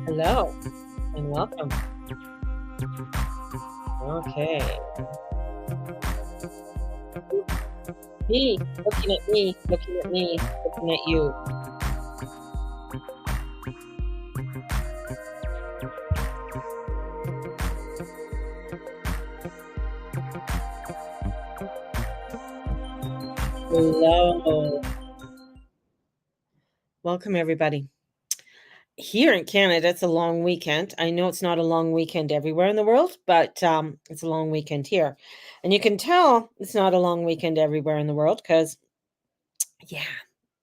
Hello and welcome. Okay. Me, looking at me, looking at you. Hello. Welcome, everybody. Here in Canada, it's a long weekend. I know it's not a long weekend everywhere in the world, but it's a long weekend here. And you can tell it's not a long weekend everywhere in the world because, yeah,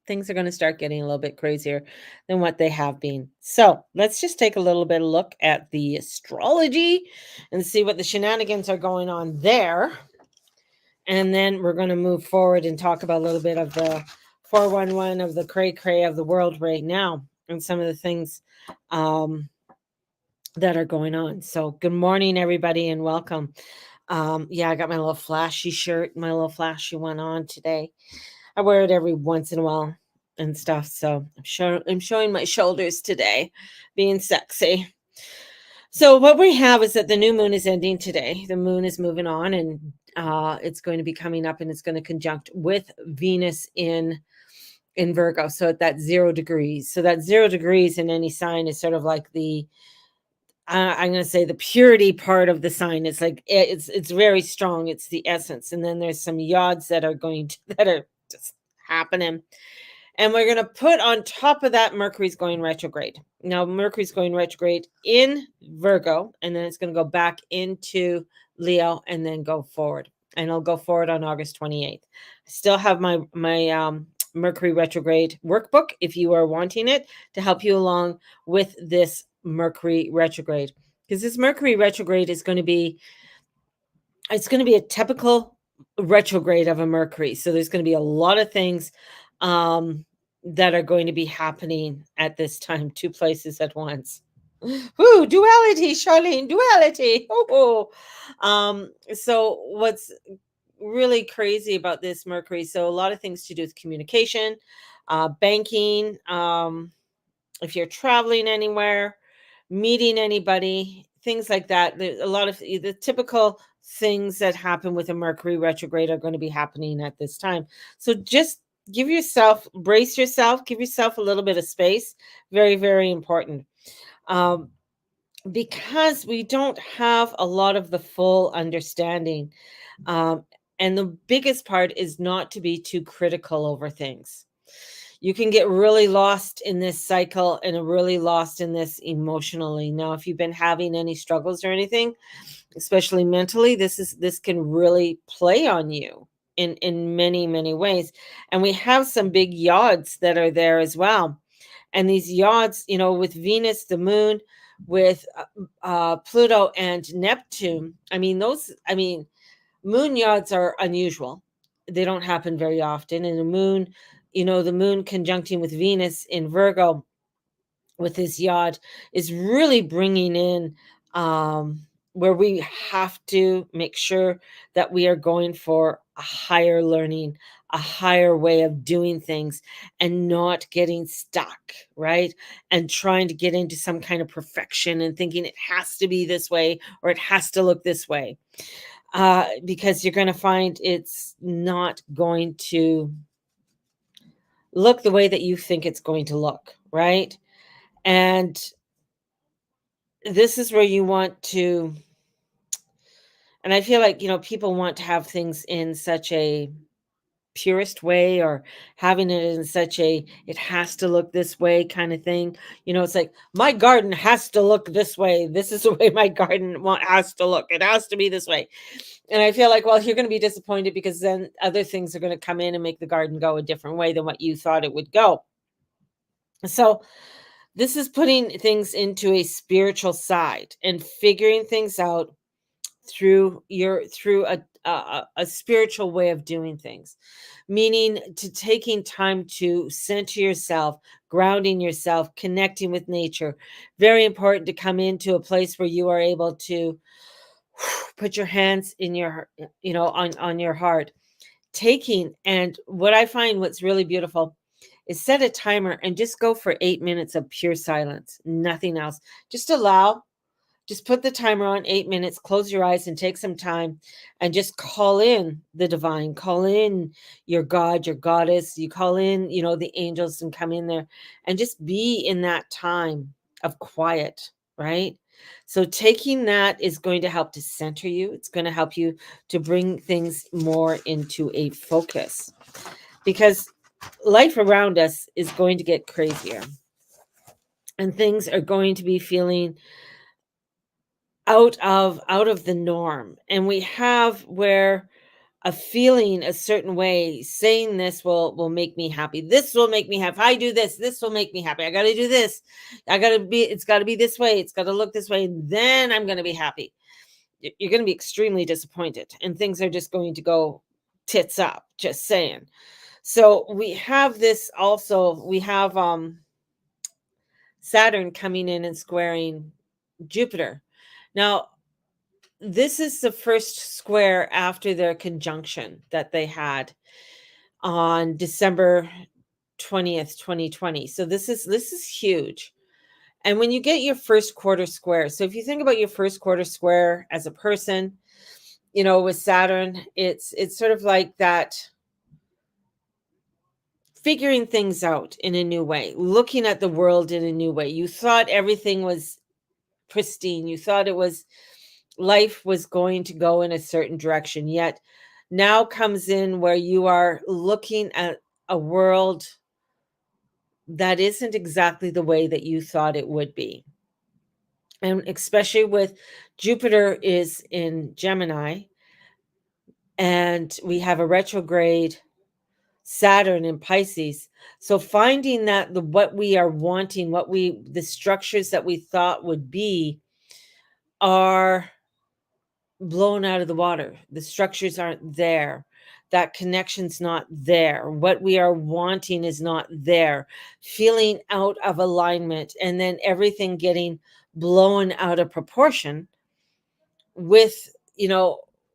things are going to start getting a little bit crazier than what they have been. So let's just take a little bit of look at the astrology and see what the shenanigans are going on there. And then we're going to move forward and talk about a little bit of the 411 of the cray cray of the world right now and some of the things um, that are going on. So, good morning, everybody, and welcome. Yeah, I got my little flashy shirt, my little flashy one on today. I wear it every once in a while and stuff. So, I'm showing my shoulders today, being sexy. So what we have is that the new moon is ending today. The moon is moving on, and it's going to be coming up, and it's going to conjunct with Venus in Virgo. So at that 0 degrees. So that 0 degrees in any sign is sort of like the I'm going to say the purity part of the sign. It's like it's very strong. It's the essence, and then there's some yods that are going to that are just happening. And we're going to put on top of that Mercury's going retrograde. Now, Mercury's going retrograde in Virgo, and then it's going to go back into Leo and then go forward. And it'll go forward on August 28th. I still have my Mercury retrograde workbook if you are wanting it to help you along with this Mercury retrograde. Because this Mercury retrograde is going to be it's going to be a typical retrograde of a Mercury. So there's going to be a lot of things um, that are going to be happening at this time, two places at once. Ooh, duality, Charlene, duality. Oh, so what's really crazy about this Mercury? So a lot of things to do with communication, banking. If you're traveling anywhere, meeting anybody, things like that. There's a lot of the typical things that happen with a Mercury retrograde are going to be happening at this time. So just brace yourself, give yourself a little bit of space. Very, very important. Um, because we don't have a lot of the full understanding. Um, and the biggest part is not to be too critical over things. You can get really lost in this cycle and really lost in this emotionally. Now, if you've been having any struggles or anything, especially mentally, this can really play on you in many, many ways. And we have some big yods that are there as well. And these yods, with Venus, the moon, with Pluto and Neptune. Moon yods are unusual. They don't happen very often. And the moon conjuncting with Venus in Virgo with this yod is really bringing in where we have to make sure that we are going for a higher learning, a higher way of doing things and not getting stuck, right? And trying to get into some kind of perfection and thinking it has to be this way or it has to look this way. Because you're going to find it's not going to look the way that you think it's going to look, right? And this is where you want to, and I feel like, people want to have things in such a purest way or having it in such a it has to look this way kind of thing. It's like my garden has to look this way. This is the way my garden has to look. It has to be this way. And I feel like, well, you're going to be disappointed because then other things are going to come in and make the garden go a different way than what you thought it would go. So this is putting things into a spiritual side and figuring things out through a spiritual way of doing things, meaning to taking time to center yourself, grounding yourself, connecting with nature. Very important to come into a place where you are able to put your hands in your on your heart, taking. And what I find, what's really beautiful is set a timer and just go for 8 minutes of pure silence, nothing else. Just allow, just put the timer on 8 minutes, close your eyes and take some time and just call in the divine, call in your God, your goddess. You call in, the angels and come in there and just be in that time of quiet, right? So taking that is going to help to center you. It's going to help you to bring things more into a focus, because life around us is going to get crazier and things are going to be feeling out of the norm, and we have where a feeling a certain way, saying this will make me happy, this will make me happy, if I do this will make me happy, I got to do this, it's got to be this way, it's got to look this way, and then I'm going to be happy. You're going to be extremely disappointed and things are just going to go tits up, just saying. So we have this also, we have Saturn coming in and squaring Jupiter. Now, this is the first square after their conjunction that they had on December 20th, 2020. So this is huge. And when you get your first quarter square, so if you think about your first quarter square as a person, with Saturn, it's sort of like that, figuring things out in a new way, looking at the world in a new way. You thought everything was pristine. You thought life was going to go in a certain direction. Yet now comes in where you are looking at a world that isn't exactly the way that you thought it would be. And especially with Jupiter is in Gemini and we have a retrograde Saturn in Pisces. So finding that what we are wanting, the structures that we thought would be are blown out of the water. The structures aren't there. That connection's not there. What we are wanting is not there. Feeling out of alignment and then everything getting blown out of proportion with,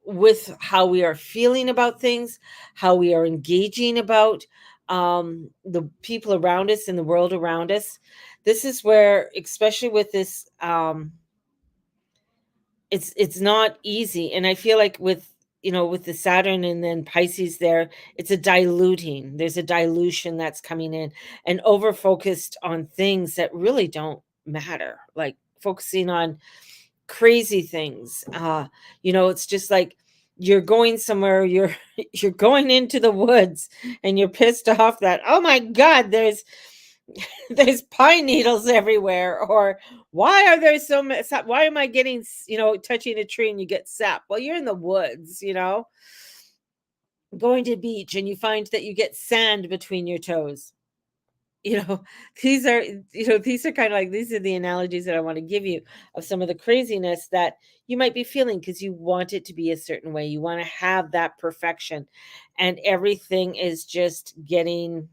with how we are feeling about things, how we are engaging about the people around us and the world around us. This is where, especially with this, it's not easy. And I feel like with the Saturn and then Pisces there, it's a diluting. There's a dilution that's coming in and over focused on things that really don't matter, like focusing on crazy things. It's just like you're going somewhere, you're going into the woods and you're pissed off that, oh my God, there's there's pine needles everywhere, or why are there so many, why am I getting, touching a tree and you get sap? Well, you're in the woods, going to the beach and you find that you get sand between your toes. you know these are these are kind of like, these are the analogies that I want to give you of some of the craziness that you might be feeling because you want it to be a certain way, you want to have that perfection, and everything is just getting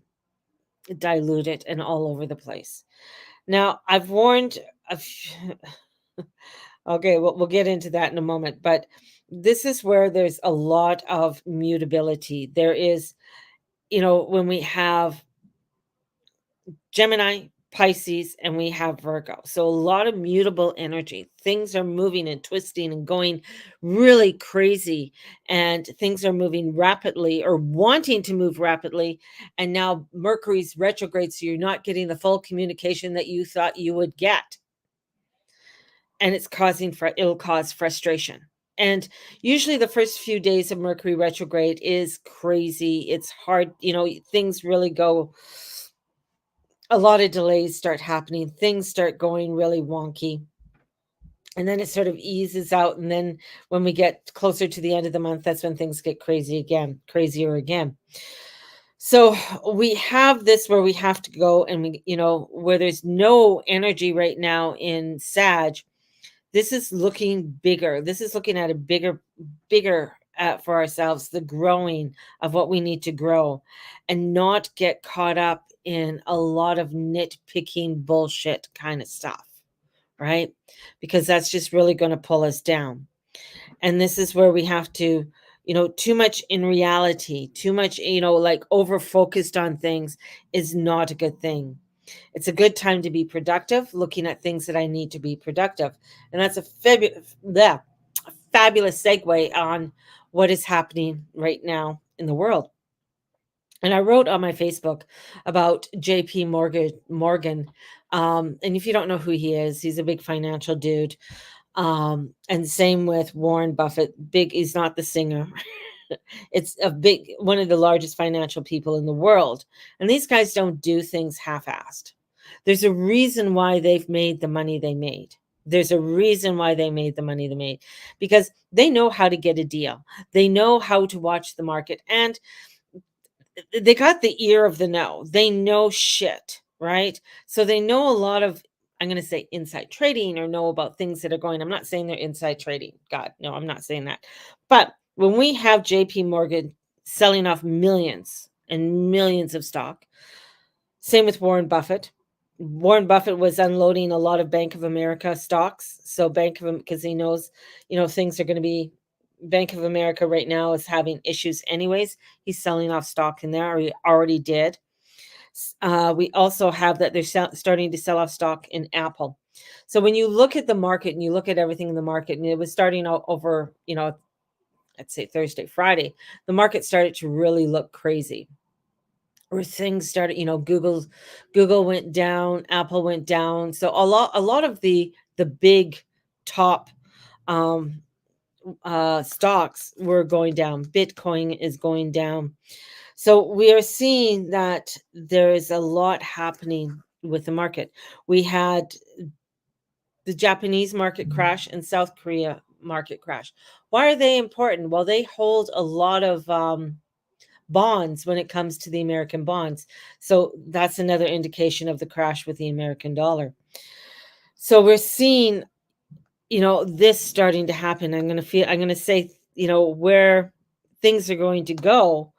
diluted and all over the place. Now, I've warned a okay, we'll get into that in a moment, but this is where there's a lot of mutability. There is, when we have Gemini, Pisces, and we have Virgo. So a lot of mutable energy. Things are moving and twisting and going really crazy, and things are moving rapidly or wanting to move rapidly. And now Mercury's retrograde, so you're not getting the full communication that you thought you would get. And it'll cause frustration. And usually the first few days of Mercury retrograde is crazy. It's hard, things really go, a lot of delays start happening, things start going really wonky. And then it sort of eases out. And then when we get closer to the end of the month, that's when things get crazier again. So we have this where we have to go and where there's no energy right now in Sag. This is looking bigger. This is looking at a bigger for ourselves, the growing of what we need to grow, and not get caught up in a lot of nitpicking bullshit kind of stuff, right? Because that's just really going to pull us down. And this is where we have to, Too much in reality, too much, like over focused on things is not a good thing. It's a good time to be productive, looking at things that I need to be productive. And that's a fabulous segue on what is happening right now in the world. And I wrote on my Facebook about JP Morgan. And if you don't know who he is, he's a big financial dude. And same with Warren Buffett. Big, he's not the singer. It's a big, one of the largest financial people in the world. And these guys don't do things half-assed. There's a reason why they've made the money they made. There's a reason why they made the money they made, because they know how to get a deal. They know how to watch the market, and they got the ear of the know. They know shit, right? So they know a lot of, I'm going to say, inside trading, or know about things that are going. I'm not saying they're inside trading. God, no, I'm not saying that. But when we have JP Morgan selling off millions and millions of stock, same with Warren Buffett. Warren Buffett was unloading a lot of Bank of America stocks. So Bank of, because he knows, things are going to be, Bank of America right now is having issues anyways. He's selling off stock in there, or he already did. We also have that they're starting to sell off stock in Apple. So when you look at the market and you look at everything in the market, and it was starting out over, I'd say Thursday, Friday, the market started to really look crazy. Or things started, Google went down, Apple went down. So a lot of the big top um stocks were going down. Bitcoin is going down. So we are seeing that there is a lot happening with the market. We had the Japanese market crash and South Korea market crash. Why are they important? Well, they hold a lot of bonds when it comes to the American bonds. So that's another indication of the crash with the American dollar. So we're seeing, this starting to happen. I'm going to say, where things are going to go.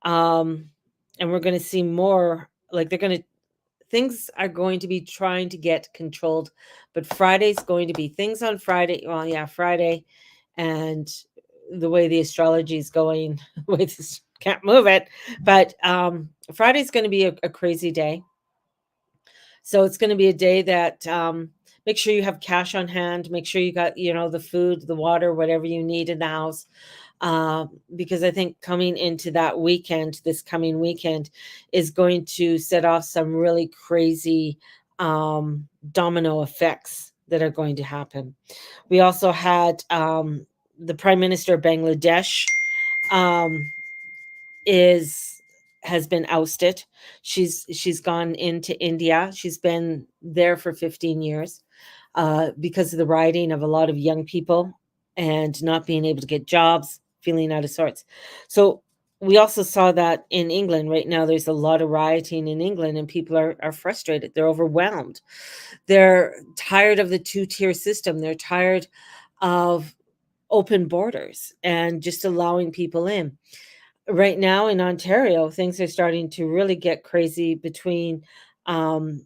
And we're going to see more, like things are going to be trying to get controlled, but Friday's going to be things on Friday. Well, yeah, Friday, and the way the astrology is going, can't move it, but Friday's going to be a crazy day. So it's going to be a day that make sure you have cash on hand, make sure you got, the food, the water, whatever you need in the house. Because I think coming into that weekend, this coming weekend, is going to set off some really crazy domino effects that are going to happen. We also had the Prime Minister of Bangladesh is has been ousted. She's gone into India. She's been there for 15 years because of the rioting of a lot of young people and not being able to get jobs, feeling out of sorts. So we also saw that in England right now. There's a lot of rioting in England, and people are frustrated. They're overwhelmed. They're tired of the two-tier system. They're tired of open borders and just allowing people in. Right now in Ontario, things are starting to really get crazy between um,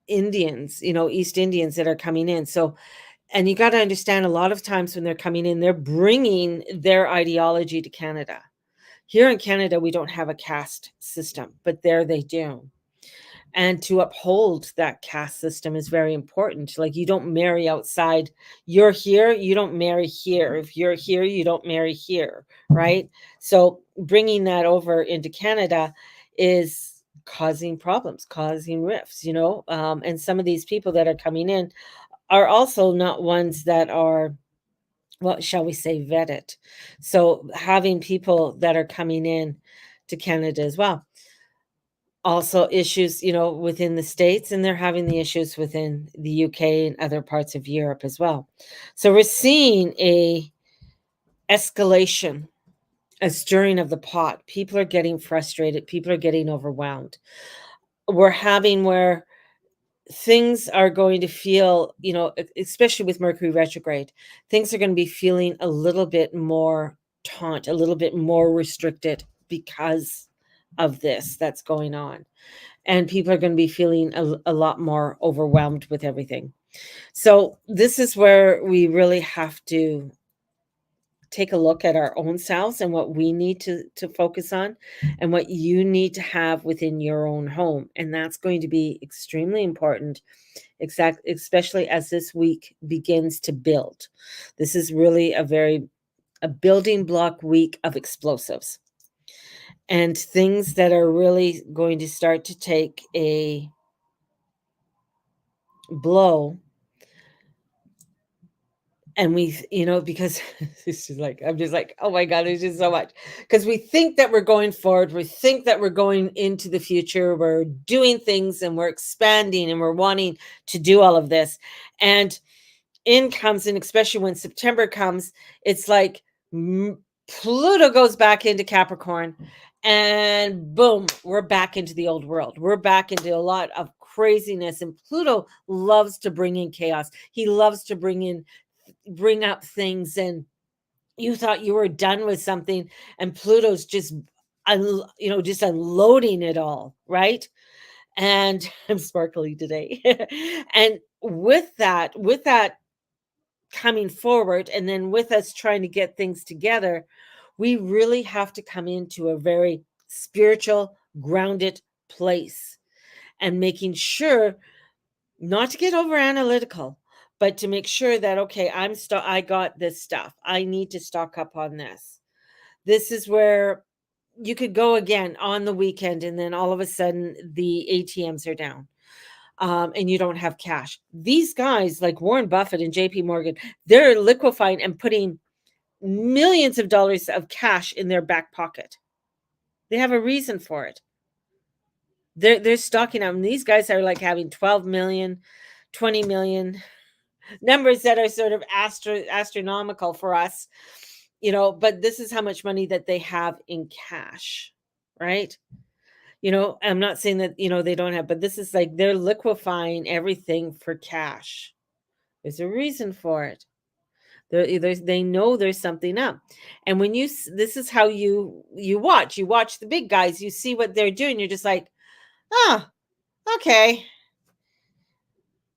Indians, East Indians that are coming in. So, and you got to understand, a lot of times when they're coming in, they're bringing their ideology to Canada. Here in Canada, we don't have a caste system, but there they do. And to uphold that caste system is very important. Like, you don't marry outside. You're here, you don't marry here. If you're here, you don't marry here, right? So bringing that over into Canada is causing problems, causing rifts, and some of these people that are coming in are also not ones that are, what shall we say, vetted. So having people that are coming in to Canada as well. Also issues, within the States, and they're having the issues within the UK and other parts of Europe as well. So we're seeing a escalation, a stirring of the pot. People are getting frustrated. People are getting overwhelmed. We're having where things are going to feel, especially with Mercury retrograde, things are going to be feeling a little bit more a little bit more restricted because of this that's going on. And people are going to be feeling a lot more overwhelmed with everything. So this is where we really have to take a look at our own selves and what we need to focus on and what you need to have within your own home. And that's going to be extremely important, especially as this week begins to build. This is really a building block week of explosives and things that are really going to start to take a blow. And because it's just like, I'm just like, oh my God, there's just so much. Because we think that we're going forward, we think that we're going into the future, we're doing things and we're expanding and we're wanting to do all of this. And in comes, and especially when September comes, it's like Pluto goes back into Capricorn, and boom, we're back into the old world. We're back into a lot of craziness, and Pluto loves to bring in chaos. He loves to bring up things, and you thought you were done with something, and Pluto's just just unloading it all, right? And I'm sparkly today. And with that coming forward, and then with us trying to get things together, we really have to come into a very spiritual, grounded place, and making sure not to get over analytical, but to make sure that, okay, I got this stuff. I need to stock up on this. This is where you could go again on the weekend, and then all of a sudden the ATMs are down. And you don't have cash. These guys like Warren Buffett and JP Morgan, they're liquefying and putting millions of dollars of cash in their back pocket. They have a reason for it. They're stocking up. And these guys are like having 12 million, 20 million, numbers that are sort of astronomical for us, but this is how much money that they have in cash, right? I'm not saying that, they don't have, but this is like they're liquefying everything for cash. There's a reason for it. They know there's something up. And when this is how you watch the big guys, you see what they're doing. You're just like, oh, okay,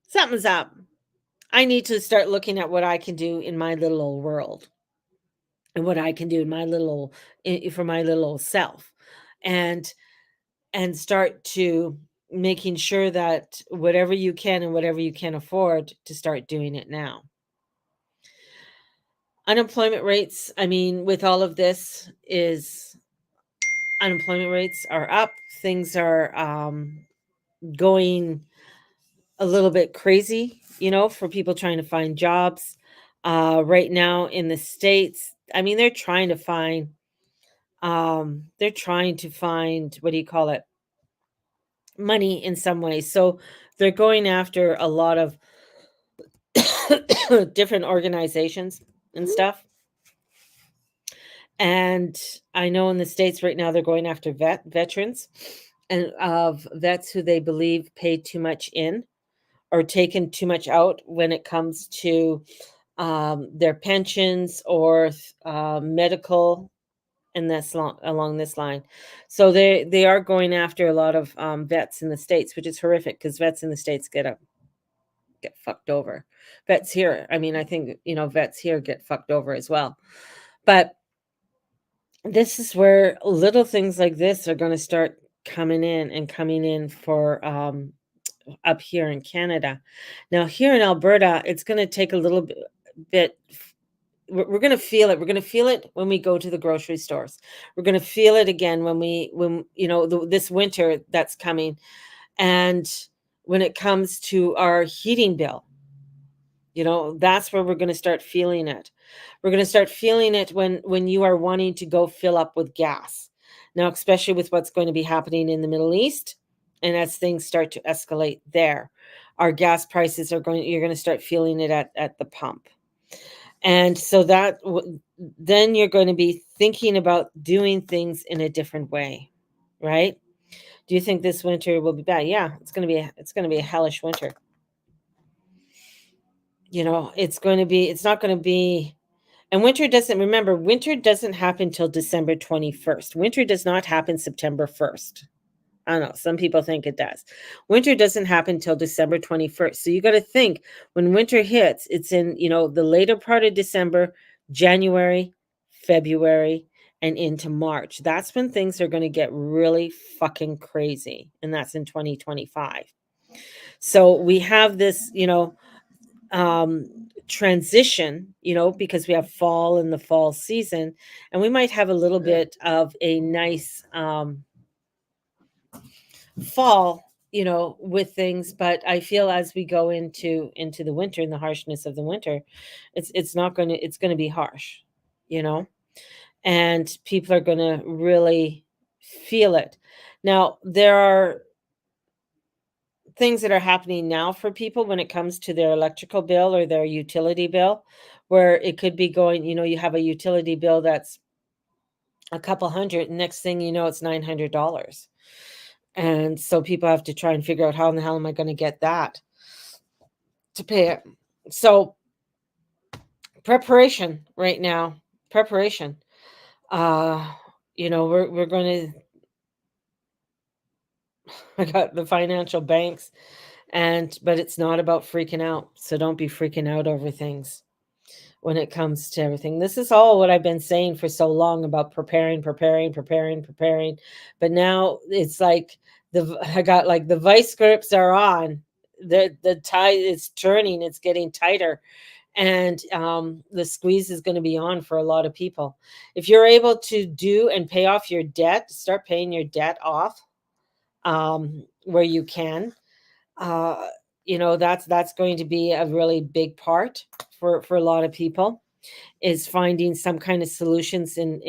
something's up. I need to start looking at what I can do in my little old world, and what I can do in my for my little old self, and start to making sure that whatever you can and whatever you can afford to start doing it now. Unemployment rates, I mean, with all of this, is unemployment rates are up. Things are going a little bit crazy, for people trying to find jobs. Right now in the States, I mean, they're trying to find, what do you call it? Money in some ways. So they're going after a lot of different organizations and stuff. And I know in the States right now, they're going after veterans, and of vets who they believe paid too much in or taken too much out when it comes to their pensions or medical, and that's along this line. So they are going after a lot of vets in the States, which is horrific, because vets in the States get fucked over. Vets here, I mean, I think vets here get fucked over as well. But this is where little things like this are going to start coming in for up here in Canada. Now here in Alberta, it's going to take a little bit. We're going to feel it. We're going to feel it when we go to the grocery stores. We're going to feel it again when this winter that's coming, and when it comes to our heating bill. That's where we're going to start feeling it. We're going to start feeling it when you are wanting to go fill up with gas. Now, especially with what's going to be happening in the Middle East, and as things start to escalate there, our gas prices you're going to start feeling it at the pump. And so then you're going to be thinking about doing things in a different way, right? Do you think this winter will be bad? Yeah, it's going to be a hellish winter. It's not going to be, and winter doesn't happen till December 21st. Winter does not happen September 1st. I don't know. Some people think it does. Winter doesn't happen till December 21st. So you got to think, when winter hits, it's in, the later part of December, January, February, and into March. That's when things are going to get really fucking crazy. And that's in 2025. So we have this, transition, because we have fall in the fall season, and we might have a little bit of a nice fall, with things. But I feel as we go into the winter and the harshness of the winter, it's going to be harsh, you know, and people are going to really feel it. Now, there are things that are happening now for people when it comes to their electrical bill or their utility bill, where it could be going, you have a utility bill that's a couple hundred, next thing you know, it's $900. And so people have to try and figure out, how in the hell am I going to get that to pay it? So preparation right now, preparation. We're going to, I got the financial banks, but it's not about freaking out. So don't be freaking out over things when it comes to everything. This is all what I've been saying for so long about preparing. But now it's like I got like the vice grips are on. The tie is turning, it's getting tighter. And the squeeze is going to be on for a lot of people. If you're able to do and pay off your debt, start paying your debt off where you can. Uh, that's going to be a really big part for a lot of people, is finding some kind of solutions in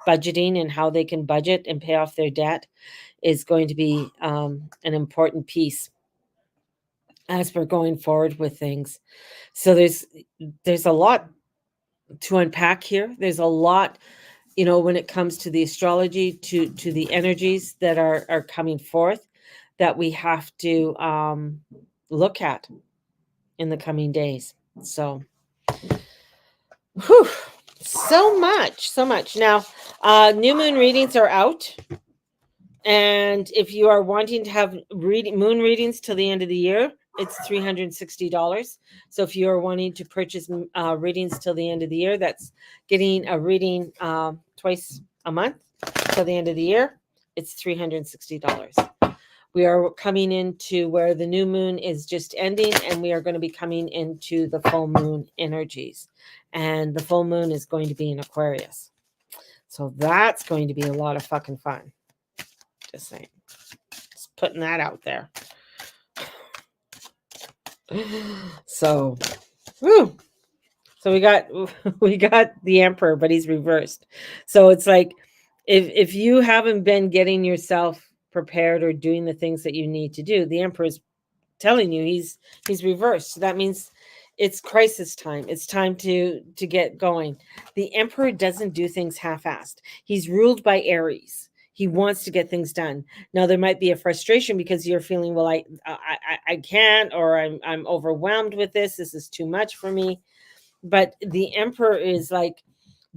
budgeting, and how they can budget and pay off their debt is going to be an important piece as we're going forward with things. So there's a lot to unpack here. There's a lot, when it comes to the astrology, to the energies that are coming forth, that we have to look at in the coming days. So, whew, so much. Now, new moon readings are out. And if you are wanting to have moon readings till the end of the year, it's $360. So if you are wanting to purchase readings till the end of the year, that's getting a reading twice a month till the end of the year, it's $360. We are coming into where the new moon is just ending, and we are going to be coming into the full moon energies. And the full moon is going to be in Aquarius. So that's going to be a lot of fucking fun. Just saying. Just putting that out there. So, whew. So we got the Emperor, but he's reversed. So it's like, if you haven't been getting yourself prepared or doing the things that you need to do, the Emperor's telling you he's reversed. So that means it's crisis time. It's time to get going. The Emperor doesn't do things half-assed. He's ruled by Aries. He wants to get things done. Now, there might be a frustration because you're feeling, well, I can't, or I'm overwhelmed with this. This is too much for me. But the Emperor is like,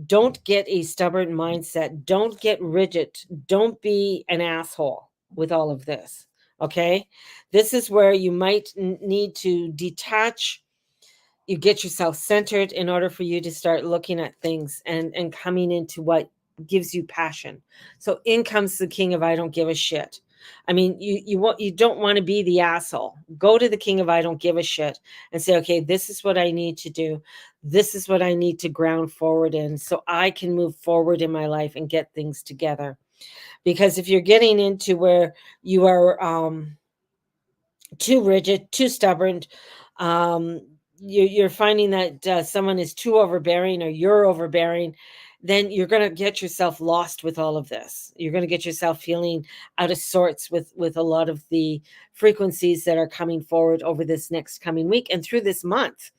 don't get a stubborn mindset. Don't get rigid. Don't be an asshole with all of this. Okay? This is where you might need to detach. You get yourself centered in order for you to start looking at things and coming into what gives you passion. So in comes the king of I don't give a shit. I mean, you don't want to be the asshole. Go to the king of I don't give a shit and say, okay, this is what I need to do. This is what I need to ground forward in, so I can move forward in my life and get things together. Because if you're getting into where you are too rigid, too stubborn, you're finding that someone is too overbearing, or you're overbearing, then you're going to get yourself lost with all of this. You're going to get yourself feeling out of sorts with a lot of the frequencies that are coming forward over this next coming week and through this month.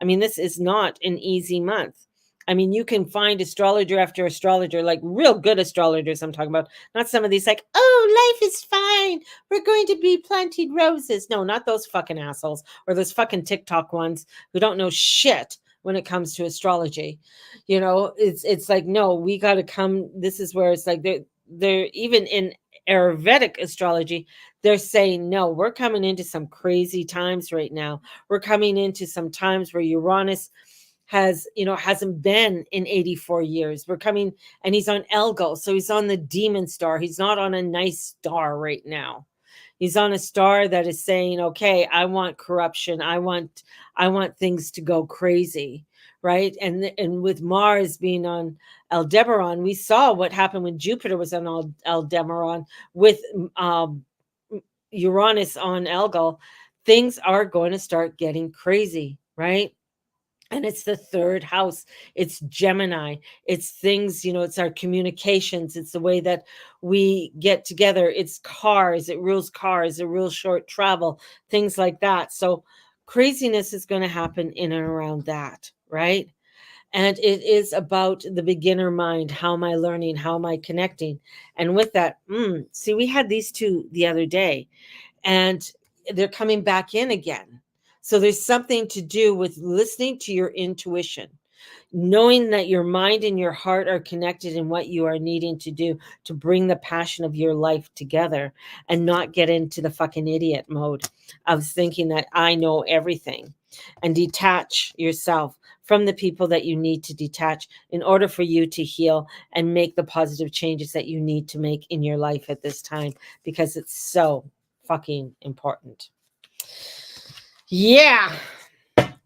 I mean, this is not an easy month. I mean, you can find astrologer after astrologer, like real good astrologers I'm talking about, not some of these like, oh, life is fine, we're going to be planting roses. No, not those fucking assholes, or those fucking TikTok ones who don't know shit when it comes to astrology. It's like, no, we got to come. This is where it's like they're even in Ayurvedic astrology, they're saying, no, we're coming into some crazy times right now. We're coming into some times where Uranus hasn't been in 84 years. We're coming, and he's on Elgo, so he's on the demon star. He's not on a nice star right now. He's on a star that is saying, okay, I want corruption. I want things to go crazy, right? And with Mars being on Aldebaran, we saw what happened when Jupiter was on Aldebaran with Uranus on Elgo. Things are going to start getting crazy, right? And it's the third house. It's Gemini. It's things, it's our communications. It's the way that we get together. It's cars. It rules cars. It rules short travel, things like that. So craziness is going to happen in and around that, right? And it is about the beginner mind. How am I learning? How am I connecting? And with that, see, we had these two the other day, and they're coming back in again. So there's something to do with listening to your intuition, knowing that your mind and your heart are connected in what you are needing to do to bring the passion of your life together, and not get into the fucking idiot mode of thinking that I know everything, and detach yourself from the people that you need to detach in order for you to heal and make the positive changes that you need to make in your life at this time, because it's so fucking important. Yeah.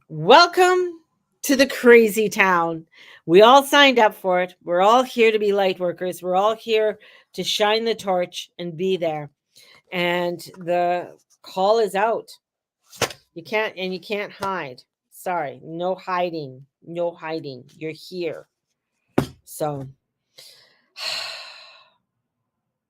Welcome to the crazy town. We all signed up for it. We're all here to be light workers. We're all here to shine the torch and be there. And the call is out. You can't hide. Sorry, no hiding. No hiding. You're here. So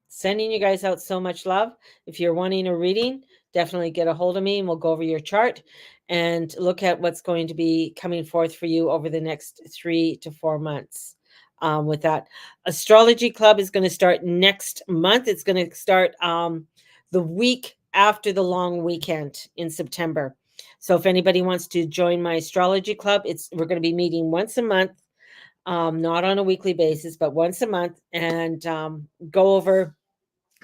sending you guys out so much love. If you're wanting a reading, definitely get a hold of me and we'll go over your chart and look at what's going to be coming forth for you over the next 3 to 4 months. With that, Astrology Club is going to start next month. It's going to start the week after the long weekend in September. So if anybody wants to join my Astrology Club, we're going to be meeting once a month, not on a weekly basis, but once a month, and go over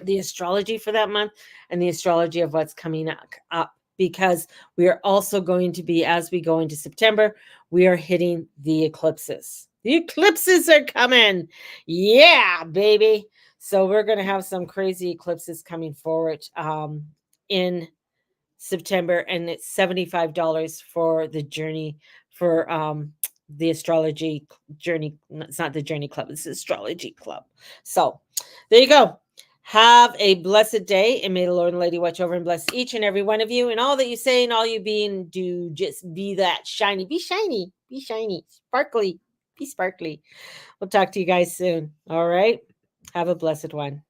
the astrology for that month and the astrology of what's coming up, because we are also going to be, as we go into September, we are hitting the eclipses. The eclipses are coming. Yeah, baby. So we're going to have some crazy eclipses coming forward in September, and it's $75 for the journey for the astrology journey. It's not the journey club, it's the astrology club. So there you go. Have a blessed day, and may the Lord and Lady watch over and bless each and every one of you, and all that you say and all you be, and do just be that shiny. Be shiny. Be shiny. Sparkly. Be sparkly. We'll talk to you guys soon. All right. Have a blessed one.